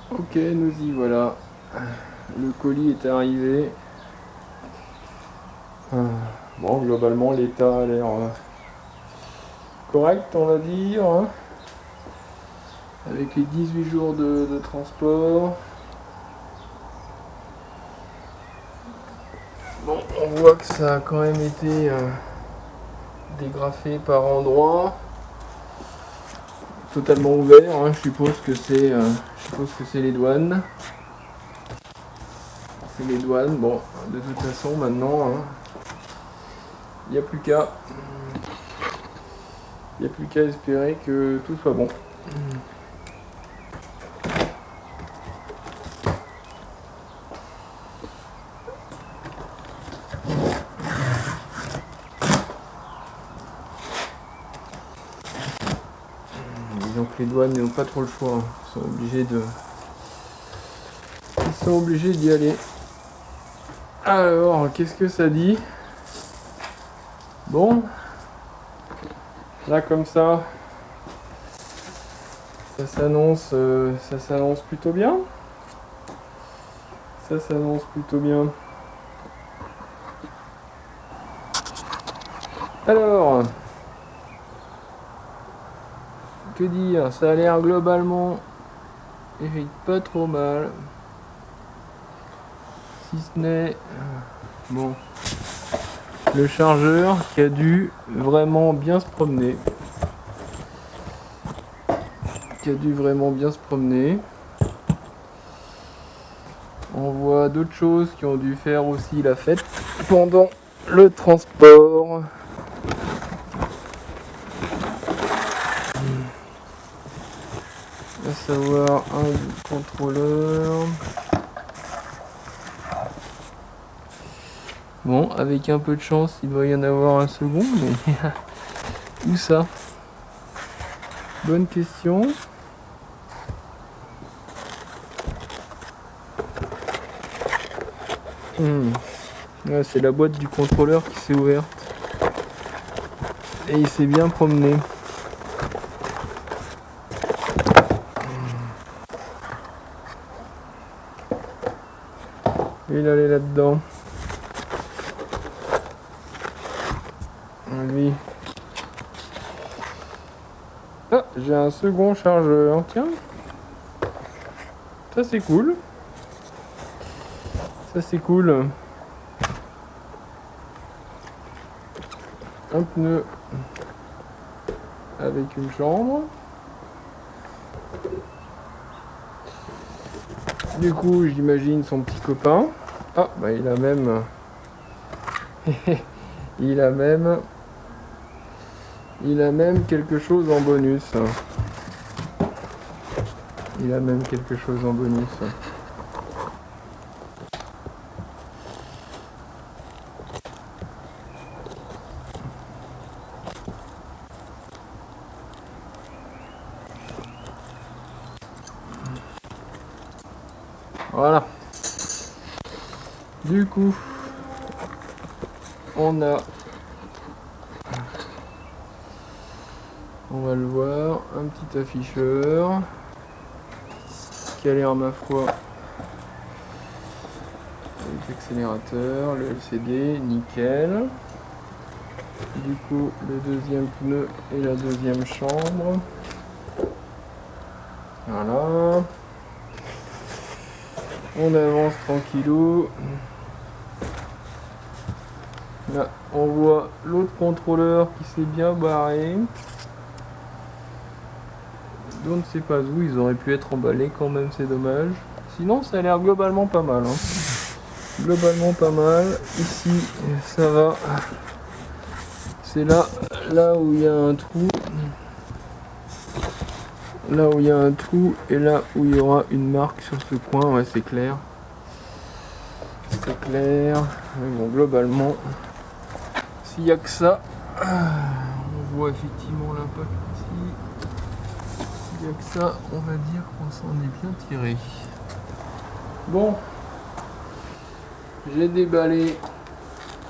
Ok, nous y voilà. Le colis est arrivé. Bon, globalement, l'état a l'air correct, on va dire, hein. Avec les 18 jours de transport. Bon, on voit que ça a quand même été dégrafé par endroits. Totalement ouvert, hein. Je suppose que c'est les douanes. C'est les douanes. Bon, de toute façon, maintenant, hein, il n'y a plus qu'à espérer que tout soit bon. Disons que les douanes n'ont pas trop le choix, hein. Ils sont obligés d'y aller. Alors, qu'est-ce que ça dit? Bon, là comme ça s'annonce plutôt bien. Ça s'annonce plutôt bien. Alors, que dire? Ça a l'air globalement pas trop mal. Si ce n'est bon, le chargeur qui a dû vraiment bien se promener. On voit d'autres choses qui ont dû faire aussi la fête pendant le transport. À savoir un contrôleur. Bon, avec un peu de chance, il doit y en avoir un second, mais où ça? Bonne question. Ouais, c'est la boîte du contrôleur qui s'est ouverte. Et il s'est bien promené. Il allait là-dedans. Lui. Ah, j'ai un second chargeur. Tiens. Ça c'est cool. Un pneu avec une chambre. Du coup, j'imagine son petit copain. Ah, bah il a même... il a même quelque chose en bonus. Voilà. Du coup, on va le voir, un petit afficheur qui a l'air, ma foi, avec l'accélérateur, le LCD, nickel. Du coup, le deuxième pneu et la deuxième chambre. Voilà. On avance tranquillou. Là, on voit l'autre contrôleur qui s'est bien barré. Je ne sais pas où, ils auraient pu être emballés quand même, c'est dommage. Sinon, ça a l'air globalement pas mal, hein. Ici, ça va. C'est là où il y a un trou. Et là où il y aura une marque sur ce coin, ouais, c'est clair. Mais bon, globalement, s'il n'y a que ça, on voit effectivement l'impact ici. S'il n'y a que ça, on va dire qu'on s'en est bien tiré. Bon, j'ai déballé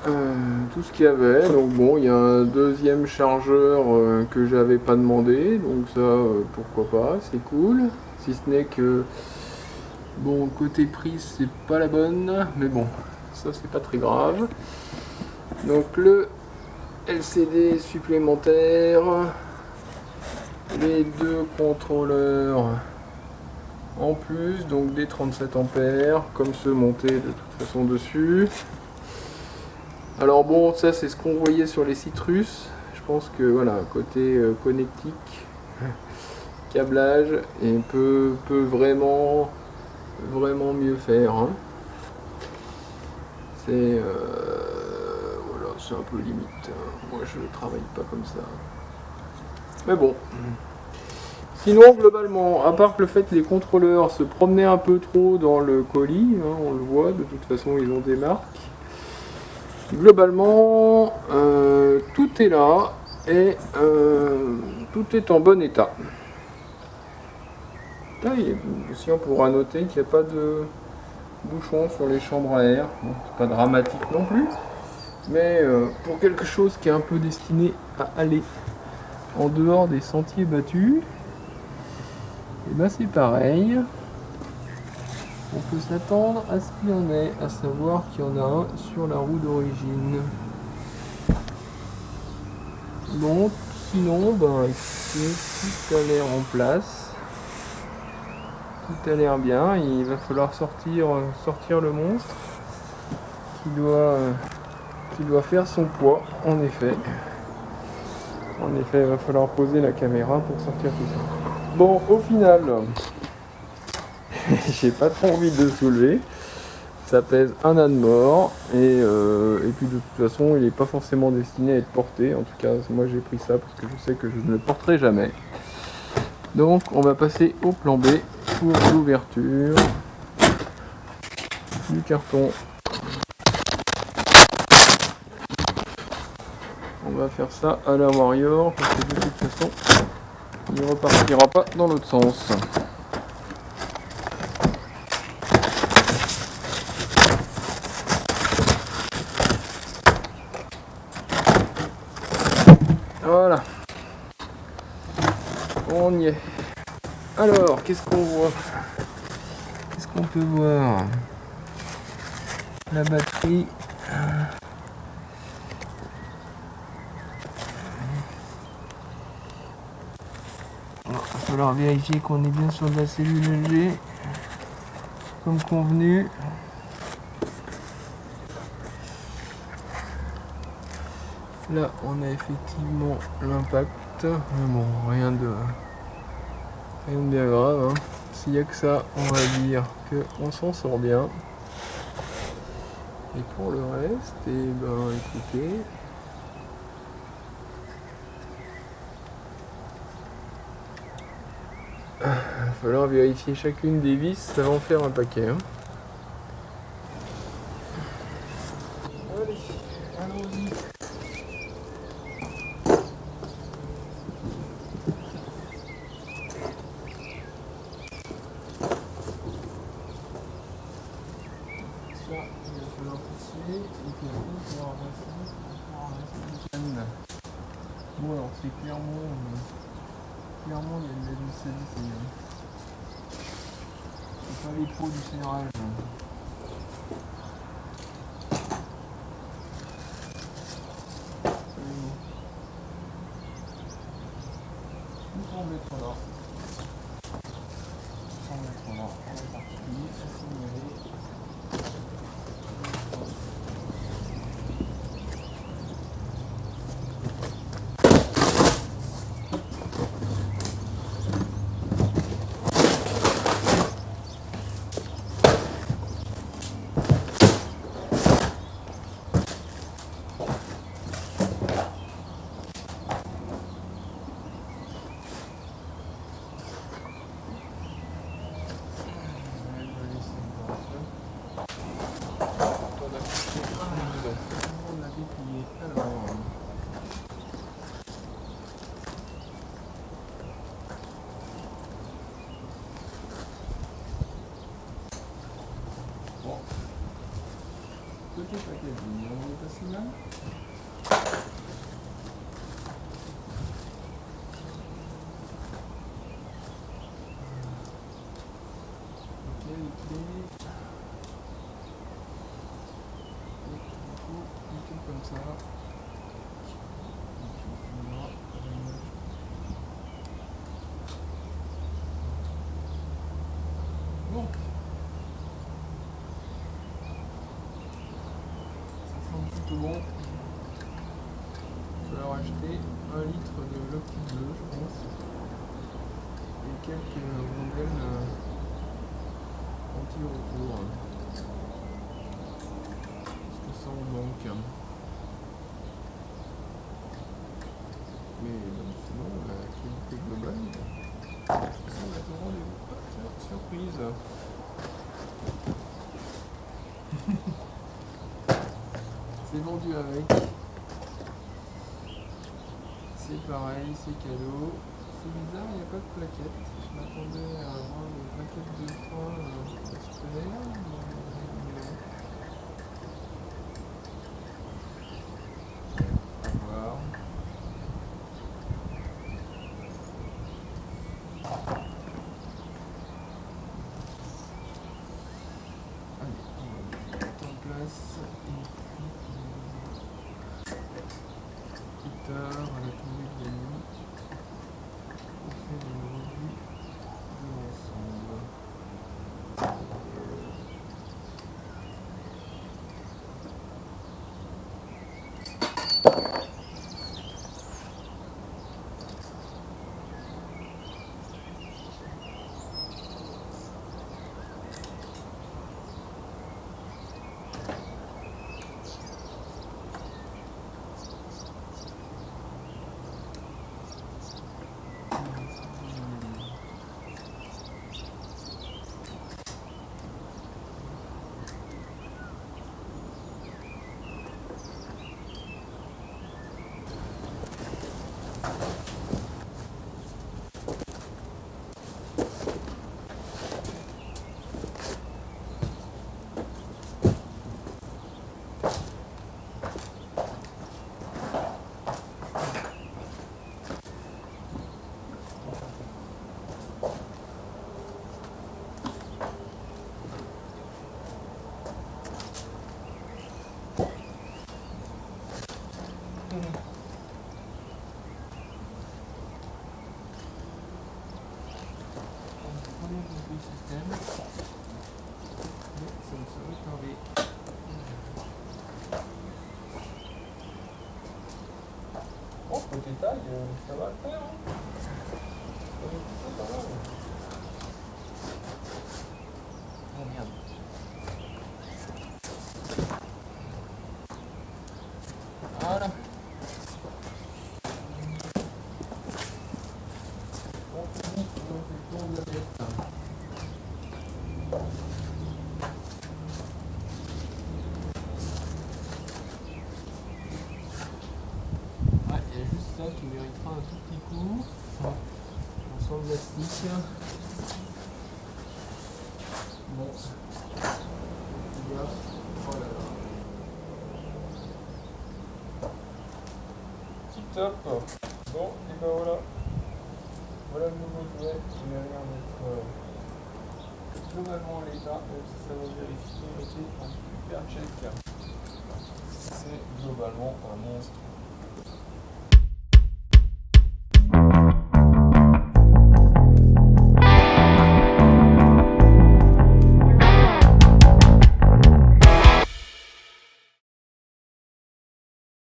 tout ce qu'il y avait. Donc bon, il y a un deuxième chargeur que j'avais pas demandé. Donc ça, pourquoi pas, c'est cool. Si ce n'est que Bon, côté prise, c'est pas la bonne, mais bon, ça c'est pas très grave. Donc le LCD supplémentaire, les deux contrôleurs en plus, donc des 37 ampères, comme ceux montés de toute façon dessus. Alors bon, ça c'est ce qu'on voyait sur les Citrus. Je pense que voilà, côté connectique, câblage, et peut vraiment mieux faire. Hein. C'est voilà, c'est un peu limite. Moi je ne travaille pas comme ça. Mais bon. Sinon globalement, à part que le fait que les contrôleurs se promenaient un peu trop dans le colis, hein, on le voit, de toute façon ils ont des marques. Globalement, tout est là et tout est en bon état. Là, aussi, on pourra noter qu'il n'y a pas de bouchon sur les chambres à air. Bon, c'est pas dramatique non plus, mais pour quelque chose qui est un peu destiné à aller en dehors des sentiers battus, et ben c'est pareil. On peut s'attendre à ce qu'il y en ait, à savoir qu'il y en a un sur la roue d'origine. Bon, sinon, ben écoutez, tout a l'air en place. Tout a l'air bien. Il va falloir sortir le monstre qui doit faire son poids, en effet. En effet, il va falloir poser la caméra pour sortir tout ça. Bon, au final, j'ai pas trop envie de le soulever. Ça pèse un âne mort et puis de toute façon il n'est pas forcément destiné à être porté. En tout cas moi j'ai pris ça parce que je sais que je ne le porterai jamais. Donc on va passer au plan B pour l'ouverture du carton. On va faire ça à la Warrior parce que de toute façon il ne repartira pas dans l'autre sens. Voilà, on y est. Alors, qu'est-ce qu'on voit? Qu'est-ce qu'on peut voir? La batterie. Il va falloir vérifier qu'on est bien sur de la cellule G, comme convenu. Là, on a effectivement l'impact. Bon, rien de bien grave. Hein. S'il n'y a que ça, on va dire qu'on s'en sort bien. Et pour le reste, eh ben, écoutez. Il va falloir vérifier chacune des vis avant de faire un paquet. Hein. Allez, allons-y. Ça, il va falloir fixer, et puis après, il va falloir ramasser. Bon, alors c'est clairement, il y a de la vis. C'est pas les pots du serrage. Tout semble être là. On est parti. Petit packaging, on est passé là. Ok. les clés. Et du coup, plutôt comme ça. Bon. Ça semble plutôt bon. Il va falloir acheter 1 litre de Lockheed bleu, je pense. Et quelques rondelles anti-retour. Parce que ça en manque. Mais sinon, la qualité globale, ça va être au rendez-vous. Ah, tiens, surprise. C'est vendu avec. C'est pareil, c'est cadeau. C'est bizarre, il n'y a pas de plaquette. Je m'attendais à avoir une plaquette de frein exprès. À voir. Allez, on va mettre en place. Plus tard, à la tombée de la nuit, on fait une revue de l'ensemble. Système. Mais ça ne serait tarder. Bon, côté taille, ça va le faire. Hein. Ça va plutôt pas mal. Oh merde. Voilà. On finit, on fait le tour de la tête. Ouais, il y a juste ça qui méritera un tout petit coup. Ensemble plastique. Bon. Gaffe. Oh là là. Tip top. Bon, et ben voilà. Voilà le nouveau jouet. Je vais rien mettre globalement à l'état, même si ça va vérifier, mettez un super check. C'est globalement un monstre.